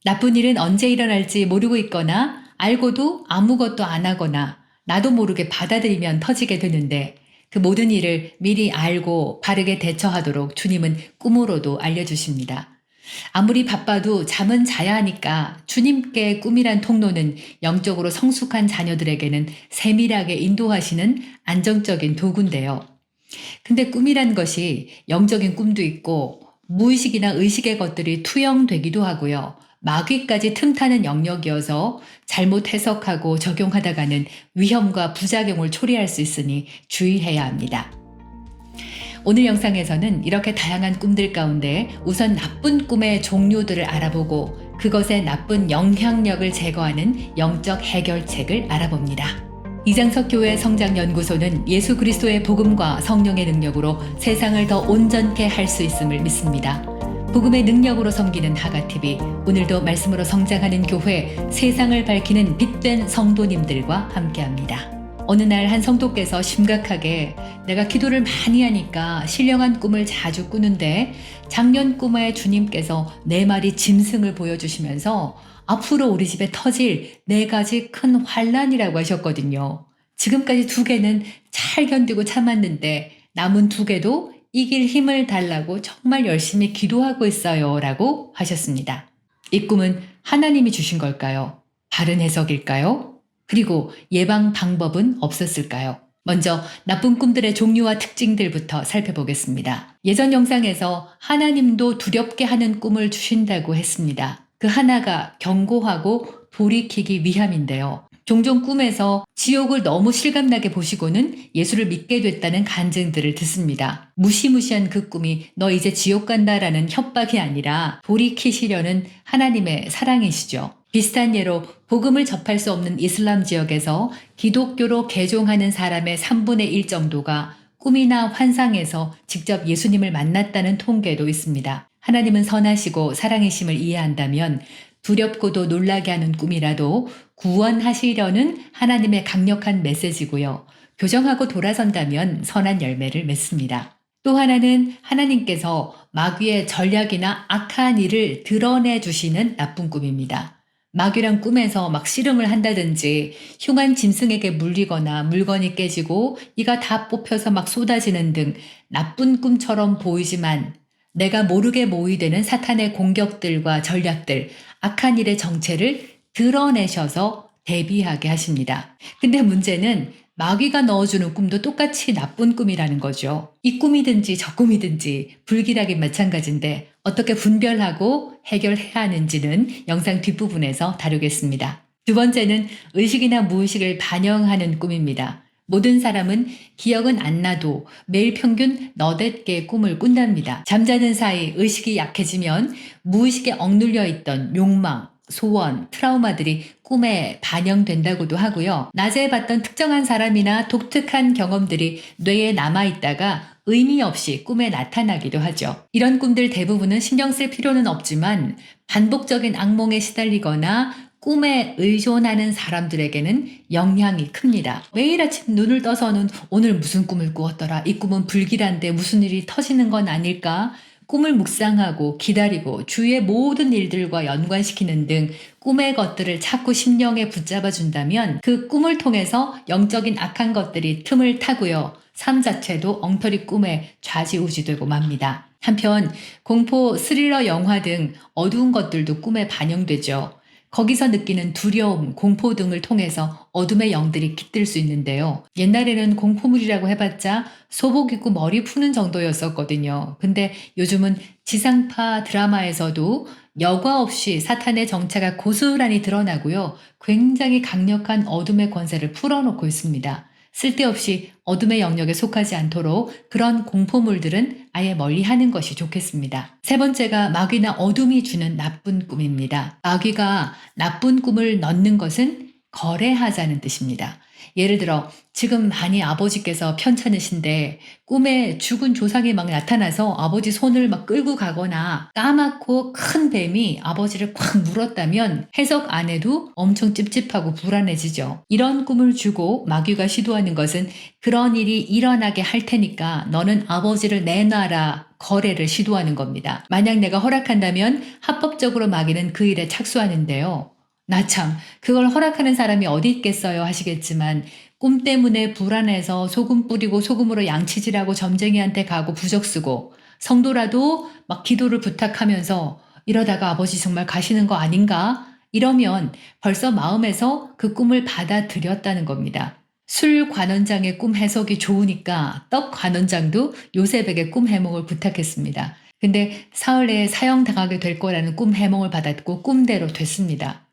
나쁜 일은 언제 일어날지 모르고 있거나 알고도 아무것도 안 하거나 나도 모르게 받아들이면 터지게 되는데 그 모든 일을 미리 알고 바르게 대처하도록 주님은 꿈으로도 알려주십니다. 아무리 바빠도 잠은 자야 하니까 주님께 꿈이란 통로는 영적으로 성숙한 자녀들에게는 세밀하게 인도하시는 안정적인 도구인데요. 근데 꿈이란 것이 영적인 꿈도 있고 무의식이나 의식의 것들이 투영되기도 하고요. 마귀까지 틈타는 영역이어서 잘못 해석하고 적용하다가는 위험과 부작용을 초래할 수 있으니 주의해야 합니다. 오늘 영상에서는 이렇게 다양한 꿈들 가운데 우선 나쁜 꿈의 종류들을 알아보고 그것의 나쁜 영향력을 제거하는 영적 해결책을 알아봅니다. 이장석 교회 성장연구소는 예수 그리스도의 복음과 성령의 능력으로 세상을 더 온전케 할 수 있음을 믿습니다. 복음의 능력으로 섬기는 하가TV, 오늘도 말씀으로 성장하는 교회, 세상을 밝히는 빛된 성도님들과 함께합니다. 어느 날 한 성도께서 심각하게 내가 기도를 많이 하니까 신령한 꿈을 자주 꾸는데 작년 꿈에 주님께서 내 말이 짐승을 보여주시면서 앞으로 우리 집에 터질 4가지 큰 환란이라고 하셨거든요. 지금까지 2개는 잘 견디고 참았는데 남은 2개도 이길 힘을 달라고 정말 열심히 기도하고 있어요 라고 하셨습니다. 이 꿈은 하나님이 주신 걸까요? 바른 해석일까요? 그리고 예방 방법은 없었을까요? 먼저 나쁜 꿈들의 종류와 특징들부터 살펴보겠습니다. 예전 영상에서 하나님도 두렵게 하는 꿈을 주신다고 했습니다. 그 하나가 경고하고 돌이키기 위함인데요. 종종 꿈에서 지옥을 너무 실감나게 보시고는 예수를 믿게 됐다는 간증들을 듣습니다. 무시무시한 그 꿈이 너 이제 지옥 간다라는 협박이 아니라 돌이키시려는 하나님의 사랑이시죠. 비슷한 예로 복음을 접할 수 없는 이슬람 지역에서 기독교로 개종하는 사람의 3분의 1 정도가 꿈이나 환상에서 직접 예수님을 만났다는 통계도 있습니다. 하나님은 선하시고 사랑이심을 이해한다면 두렵고도 놀라게 하는 꿈이라도 구원하시려는 하나님의 강력한 메시지고요. 교정하고 돌아선다면 선한 열매를 맺습니다. 또 하나는 하나님께서 마귀의 전략이나 악한 일을 드러내 주시는 나쁜 꿈입니다. 마귀랑 꿈에서 막 씨름을 한다든지 흉한 짐승에게 물리거나 물건이 깨지고 이가 다 뽑혀서 막 쏟아지는 등 나쁜 꿈처럼 보이지만 내가 모르게 모의되는 사탄의 공격들과 전략들, 악한 일의 정체를 드러내셔서 대비하게 하십니다. 근데 문제는 마귀가 넣어주는 꿈도 똑같이 나쁜 꿈이라는 거죠. 이 꿈이든지 저 꿈이든지 불길하긴 마찬가지인데 어떻게 분별하고 해결해야 하는지는 영상 뒷부분에서 다루겠습니다. 두 번째는 의식이나 무의식을 반영하는 꿈입니다. 모든 사람은 기억은 안 나도 매일 평균 너댓 개의 꿈을 꾼답니다. 잠자는 사이 의식이 약해지면 무의식에 억눌려 있던 욕망, 소원, 트라우마들이 꿈에 반영된다고도 하고요. 낮에 봤던 특정한 사람이나 독특한 경험들이 뇌에 남아있다가 의미 없이 꿈에 나타나기도 하죠. 이런 꿈들 대부분은 신경 쓸 필요는 없지만 반복적인 악몽에 시달리거나 꿈에 의존하는 사람들에게는 영향이 큽니다. 매일 아침 눈을 떠서는 오늘 무슨 꿈을 꾸었더라. 이 꿈은 불길한데 무슨 일이 터지는 건 아닐까? 꿈을 묵상하고 기다리고 주위의 모든 일들과 연관시키는 등 꿈의 것들을 자꾸 심령에 붙잡아 준다면 그 꿈을 통해서 영적인 악한 것들이 틈을 타고요. 삶 자체도 엉터리 꿈에 좌지우지되고 맙니다. 한편 공포, 스릴러 영화 등 어두운 것들도 꿈에 반영되죠. 거기서 느끼는 두려움, 공포 등을 통해서 어둠의 영들이 깃들 수 있는데요. 옛날에는 공포물이라고 해봤자 소복 입고 머리 푸는 정도였었거든요. 근데 요즘은 지상파 드라마에서도 여과 없이 사탄의 정체가 고스란히 드러나고요. 굉장히 강력한 어둠의 권세를 풀어놓고 있습니다. 쓸데없이 어둠의 영역에 속하지 않도록 그런 공포물들은 아예 멀리하는 것이 좋겠습니다. 세 번째가 마귀나 어둠이 주는 나쁜 꿈입니다. 마귀가 나쁜 꿈을 넣는 것은 거래하자는 뜻입니다. 예를 들어 지금 많이 아버지께서 편찮으신데 꿈에 죽은 조상이 막 나타나서 아버지 손을 막 끌고 가거나 까맣고 큰 뱀이 아버지를 콱 물었다면 해석 안 해도 엄청 찝찝하고 불안해지죠. 이런 꿈을 주고 마귀가 시도하는 것은 그런 일이 일어나게 할 테니까 너는 아버지를 내놔라, 거래를 시도하는 겁니다. 만약 내가 허락한다면 합법적으로 마귀는 그 일에 착수하는데요. 나 참, 그걸 허락하는 사람이 어디 있겠어요 하시겠지만 꿈 때문에 불안해서 소금 뿌리고 소금으로 양치질하고 점쟁이한테 가고 부적 쓰고 성도라도 막 기도를 부탁하면서 이러다가 아버지 정말 가시는 거 아닌가? 이러면 벌써 마음에서 그 꿈을 받아들였다는 겁니다. 술 관원장의 꿈 해석이 좋으니까 떡 관원장도 요셉에게 꿈 해몽을 부탁했습니다. 근데 사흘 내에 사형당하게 될 거라는 꿈 해몽을 받았고 꿈대로 됐습니다.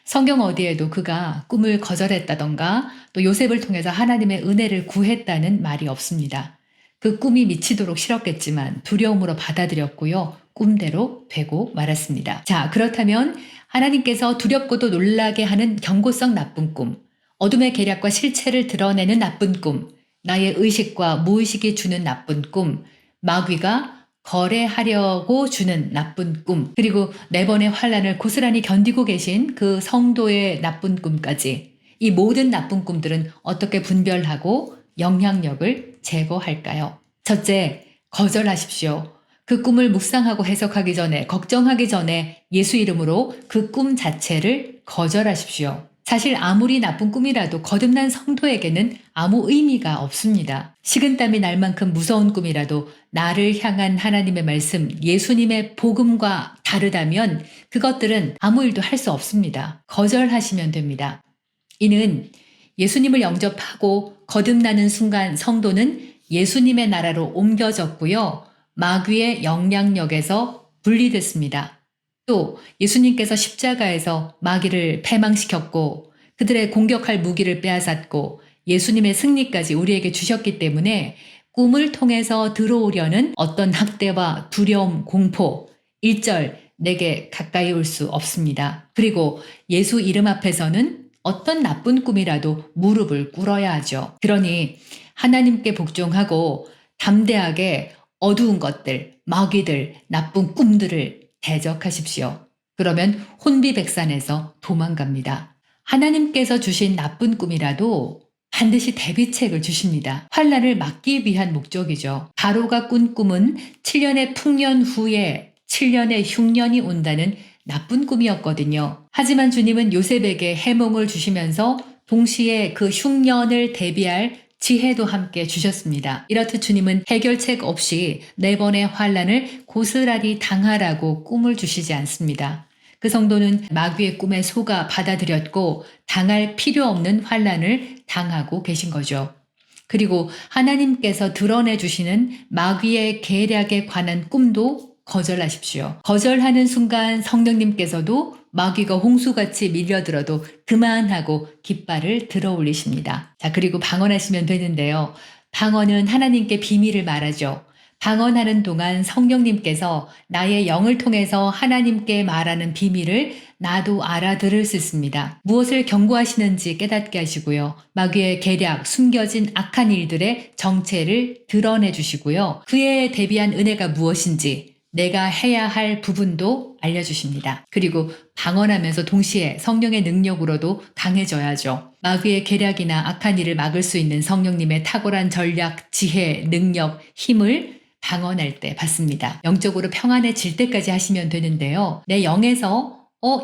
성경 어디에도 그가 꿈을 거절했다던가 또 요셉을 통해서 하나님의 은혜를 구했다는 말이 없습니다. 그 꿈이 미치도록 싫었겠지만 두려움으로 받아들였고요. 꿈대로 되고 말았습니다. 자, 그렇다면 하나님께서 두렵고도 놀라게 하는 경고성 나쁜 꿈, 어둠의 계략과 실체를 드러내는 나쁜 꿈, 나의 의식과 무의식이 주는 나쁜 꿈, 마귀가 거래하려고 주는 나쁜 꿈, 그리고 네 번의 환란을 고스란히 견디고 계신 그 성도의 나쁜 꿈까지 이 모든 나쁜 꿈들은 어떻게 분별하고 영향력을 제거할까요? 첫째, 거절하십시오. 그 꿈을 묵상하고 해석하기 전에, 걱정하기 전에 예수 이름으로 그 꿈 자체를 거절하십시오. 사실 아무리 나쁜 꿈이라도 거듭난 성도에게는 아무 의미가 없습니다. 식은땀이 날 만큼 무서운 꿈이라도 나를 향한 하나님의 말씀, 예수님의 복음과 다르다면 그것들은 아무 일도 할 수 없습니다. 거절하시면 됩니다. 이는 예수님을 영접하고 거듭나는 순간 성도는 예수님의 나라로 옮겨졌고요. 마귀의 영향력에서 분리됐습니다. 또 예수님께서 십자가에서 마귀를 패망시켰고 그들의 공격할 무기를 빼앗았고 예수님의 승리까지 우리에게 주셨기 때문에 꿈을 통해서 들어오려는 어떤 학대와 두려움, 공포, 일절 내게 가까이 올 수 없습니다. 그리고 예수 이름 앞에서는 어떤 나쁜 꿈이라도 무릎을 꿇어야 하죠. 그러니 하나님께 복종하고 담대하게 어두운 것들, 마귀들, 나쁜 꿈들을 대적하십시오. 그러면 혼비백산에서 도망갑니다. 하나님께서 주신 나쁜 꿈이라도 반드시 대비책을 주십니다. 환란을 막기 위한 목적이죠. 바로가 꾼 꿈은 7년의 풍년 후에 7년의 흉년이 온다는 나쁜 꿈이었거든요. 하지만 주님은 요셉에게 해몽을 주시면서 동시에 그 흉년을 대비할 지혜도 함께 주셨습니다. 이렇듯 주님은 해결책 없이 네 번의 환란을 고스란히 당하라고 꿈을 주시지 않습니다. 그 성도는 마귀의 꿈에 속아 받아들였고 당할 필요 없는 환란을 당하고 계신 거죠. 그리고 하나님께서 드러내 주시는 마귀의 계략에 관한 꿈도 거절하십시오. 거절하는 순간 성령님께서도 마귀가 홍수같이 밀려들어도 그만하고 깃발을 들어 올리십니다. 자, 그리고 방언하시면 되는데요. 방언은 하나님께 비밀을 말하죠. 방언하는 동안 성령님께서 나의 영을 통해서 하나님께 말하는 비밀을 나도 알아들을 수 있습니다. 무엇을 경고하시는지 깨닫게 하시고요. 마귀의 계략, 숨겨진 악한 일들의 정체를 드러내 주시고요. 그에 대비한 은혜가 무엇인지 내가 해야 할 부분도 알려주십니다. 그리고 방언하면서 동시에 성령의 능력으로도 강해져야죠. 마귀의 계략이나 악한 일을 막을 수 있는 성령님의 탁월한 전략, 지혜, 능력, 힘을 방언할 때 받습니다. 영적으로 평안해질 때까지 하시면 되는데요. 내 영에서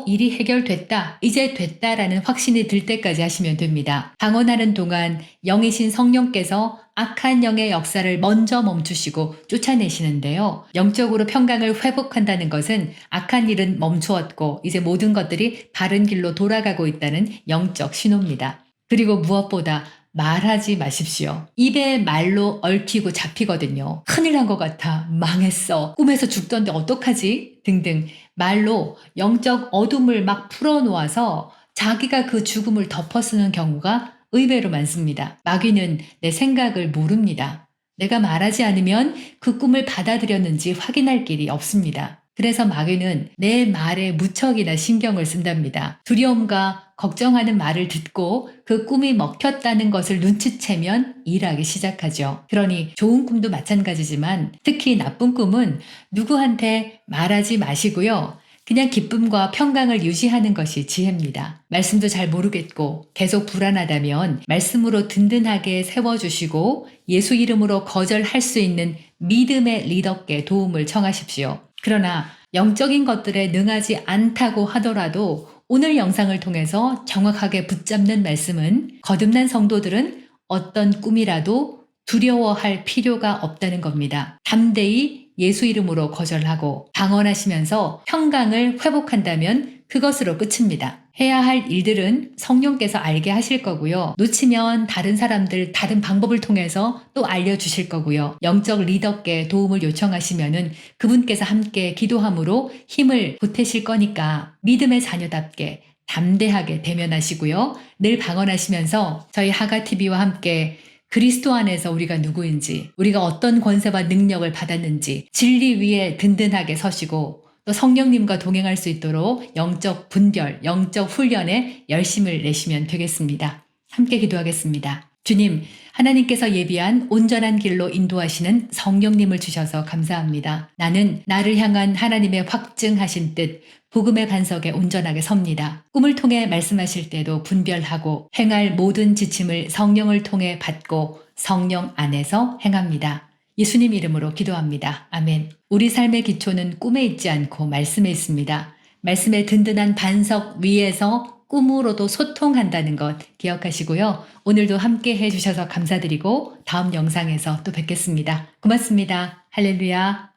일이 해결됐다, 이제 됐다라는 확신이 들 때까지 하시면 됩니다. 방언하는 동안 영이신 성령께서 악한 영의 역사를 먼저 멈추시고 쫓아내시는데요. 영적으로 평강을 회복한다는 것은 악한 일은 멈추었고 이제 모든 것들이 바른 길로 돌아가고 있다는 영적 신호입니다. 그리고 무엇보다 말하지 마십시오. 입에 말로 얽히고 잡히거든요. 큰일 난 것 같아. 망했어. 꿈에서 죽던데 어떡하지? 등등 말로 영적 어둠을 막 풀어놓아서 자기가 그 죽음을 덮어쓰는 경우가 의외로 많습니다. 마귀는 내 생각을 모릅니다. 내가 말하지 않으면 그 꿈을 받아들였는지 확인할 길이 없습니다. 그래서 마귀는 내 말에 무척이나 신경을 쓴답니다. 두려움과 걱정하는 말을 듣고 그 꿈이 먹혔다는 것을 눈치채면 일하기 시작하죠. 그러니 좋은 꿈도 마찬가지지만 특히 나쁜 꿈은 누구한테 말하지 마시고요. 그냥 기쁨과 평강을 유지하는 것이 지혜입니다. 말씀도 잘 모르겠고 계속 불안하다면 말씀으로 든든하게 세워주시고 예수 이름으로 거절할 수 있는 믿음의 리더께 도움을 청하십시오. 그러나 영적인 것들에 능하지 않다고 하더라도 오늘 영상을 통해서 정확하게 붙잡는 말씀은 거듭난 성도들은 어떤 꿈이라도 두려워할 필요가 없다는 겁니다. 담대히 예수 이름으로 거절하고 방언하시면서 평강을 회복한다면 그것으로 끝입니다. 해야 할 일들은 성령께서 알게 하실 거고요. 놓치면 다른 사람들, 다른 방법을 통해서 또 알려주실 거고요. 영적 리더께 도움을 요청하시면은 그분께서 함께 기도함으로 힘을 보태실 거니까 믿음의 자녀답게 담대하게 대면하시고요. 늘 방언하시면서 저희 하가TV와 함께 그리스도 안에서 우리가 누구인지, 우리가 어떤 권세와 능력을 받았는지, 진리 위에 든든하게 서시고 또 성령님과 동행할 수 있도록 영적 분별, 영적 훈련에 열심을 내시면 되겠습니다. 함께 기도하겠습니다. 주님, 하나님께서 예비한 온전한 길로 인도하시는 성령님을 주셔서 감사합니다. 나는 나를 향한 하나님의 확증하신 뜻, 복음의 반석에 온전하게 섭니다. 꿈을 통해 말씀하실 때도 분별하고 행할 모든 지침을 성령을 통해 받고 성령 안에서 행합니다. 예수님 이름으로 기도합니다. 아멘. 우리 삶의 기초는 꿈에 있지 않고 말씀에 있습니다. 말씀의 든든한 반석 위에서 꿈으로도 소통한다는 것 기억하시고요. 오늘도 함께 해주셔서 감사드리고 다음 영상에서 또 뵙겠습니다. 고맙습니다. 할렐루야.